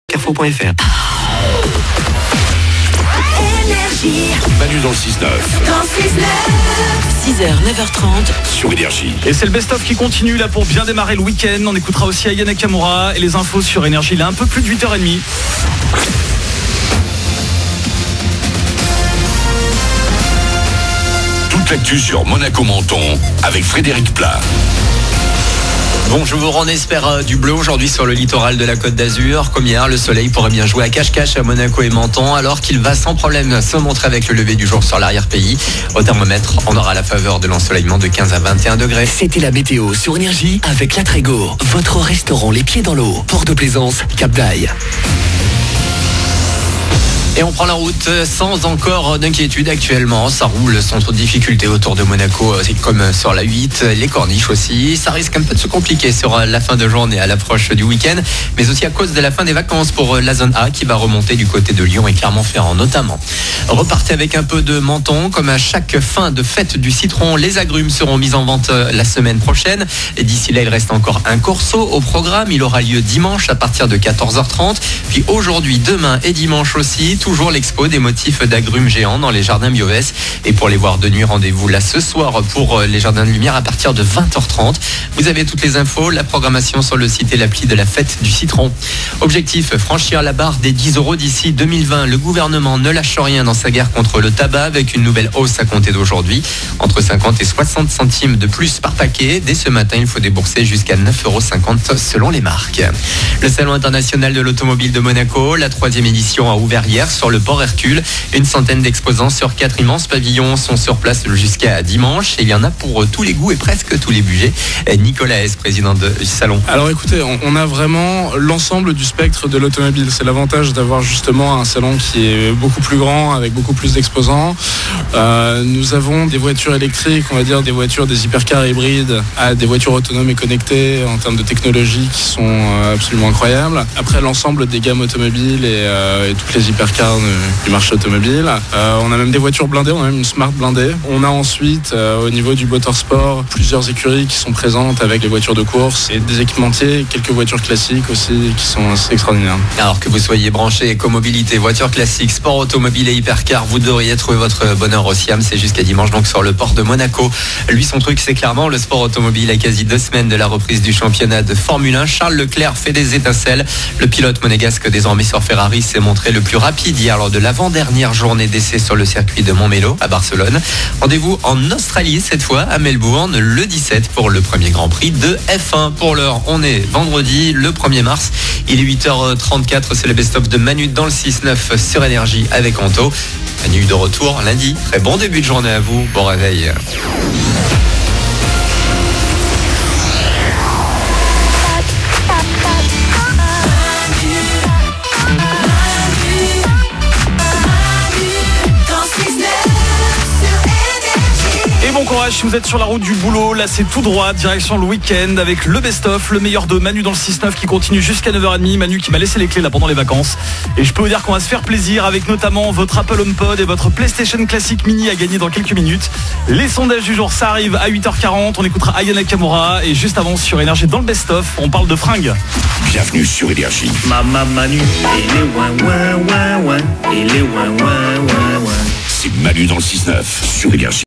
Carrefour.fr. Manu dans le 6-9. 6h, 9h30 sur Énergie. Et c'est le best-of qui continue là pour bien démarrer le week-end. On écoutera aussi Aya Nakamura et les infos sur Énergie. Il est un peu plus de 8h30. Toute l'actu sur Monaco-Menton avec Frédéric Plat. Bonjour, on espère du bleu aujourd'hui sur le littoral de la Côte d'Azur. Comme hier, le soleil pourrait bien jouer à cache-cache à Monaco et Menton, alors qu'il va sans problème se montrer avec le lever du jour sur l'arrière-pays. Au thermomètre, on aura la faveur de l'ensoleillement de 15 à 21 degrés. C'était la météo sur Énergie avec La Trégo, votre restaurant les pieds dans l'eau. Port de Plaisance, Cap d'Aille. Et on prend la route sans encore d'inquiétude actuellement. Ça roule sans trop de difficultés autour de Monaco, c'est comme sur la 8, les corniches aussi. Ça risque un peu de se compliquer sur la fin de journée à l'approche du week-end, mais aussi à cause de la fin des vacances pour la zone A qui va remonter du côté de Lyon et Clermont-Ferrand notamment. Repartez avec un peu de menton, comme à chaque fin de fête du citron. Les agrumes seront mis en vente la semaine prochaine. Et d'ici là, il reste encore un corso au programme. Il aura lieu dimanche à partir de 14h30. Puis aujourd'hui, demain et dimanche aussi, toujours l'expo des motifs d'agrumes géants dans les jardins Biovès. Et pour les voir de nuit, rendez-vous là ce soir pour les jardins de lumière à partir de 20h30. Vous avez toutes les infos, la programmation sur le site et l'appli de la fête du citron. Objectif, franchir la barre des 10 € d'ici 2020. Le gouvernement ne lâche rien dans sa guerre contre le tabac avec une nouvelle hausse à compter d'aujourd'hui. Entre 50 et 60 centimes de plus par paquet. Dès ce matin, il faut débourser jusqu'à 9,50 € selon les marques. Le Salon international de l'automobile de Monaco, la 3e édition a ouvert hier sur le port Hercule. Une centaine d'exposants sur 4 immenses pavillons sont sur place jusqu'à dimanche. Et il y en a pour tous les goûts et presque tous les budgets. Nicolas S, président du salon. Alors écoutez, on a vraiment l'ensemble du spectre de l'automobile. C'est l'avantage d'avoir justement un salon qui est beaucoup plus grand, avec beaucoup plus d'exposants. Nous avons des voitures électriques, on va dire des voitures, des hypercars hybrides, à des voitures autonomes et connectées en termes de technologie qui sont absolument incroyables. Après, l'ensemble des gammes automobiles et toutes les hypercars du marché automobile. On a même des voitures blindées, on a même une Smart blindée. On a ensuite, au niveau du motorsport, plusieurs écuries qui sont présentes avec les voitures de course et des équipementiers, quelques voitures classiques aussi qui sont assez extraordinaires. Alors que vous soyez branché écomobilité, voiture classique, sport automobile et hypercar, vous devriez trouver votre bonheur au Siam. C'est jusqu'à dimanche donc sur le port de Monaco. Lui, son truc, c'est clairement le sport automobile. À quasi 2 semaines de la reprise du championnat de Formule 1, Charles Leclerc fait des étincelles. Le pilote monégasque désormais sur Ferrari s'est montré le plus rapide hier lors de l'avant-dernière journée d'essai sur le circuit de Montmelo à Barcelone. Rendez-vous en Australie cette fois, à Melbourne, le 17 pour le premier Grand Prix de F1. Pour l'heure, on est vendredi, le 1er mars. Il est 8h34, c'est le best-of de Manu dans le 6-9 sur Énergie avec Anto. Manu de retour lundi. Très bon début de journée à vous. Bon réveil. Bon courage si vous êtes sur la route du boulot. Là c'est tout droit, direction le week-end avec le best-of, le meilleur de Manu dans le 6-9 qui continue jusqu'à 9h30. Manu qui m'a laissé les clés là pendant les vacances. Et je peux vous dire qu'on va se faire plaisir avec notamment votre Apple HomePod et votre PlayStation Classic Mini à gagner dans quelques minutes. Les sondages du jour, ça arrive à 8h40. On écoutera Aya Nakamura et juste avant sur Énergie dans le best-of, on parle de fringues. Bienvenue sur Énergie. Maman Manu et les ouin ouin ouin ouin et les ouin ouin ouin ouin. C'est Manu dans le 6-9 sur Énergie.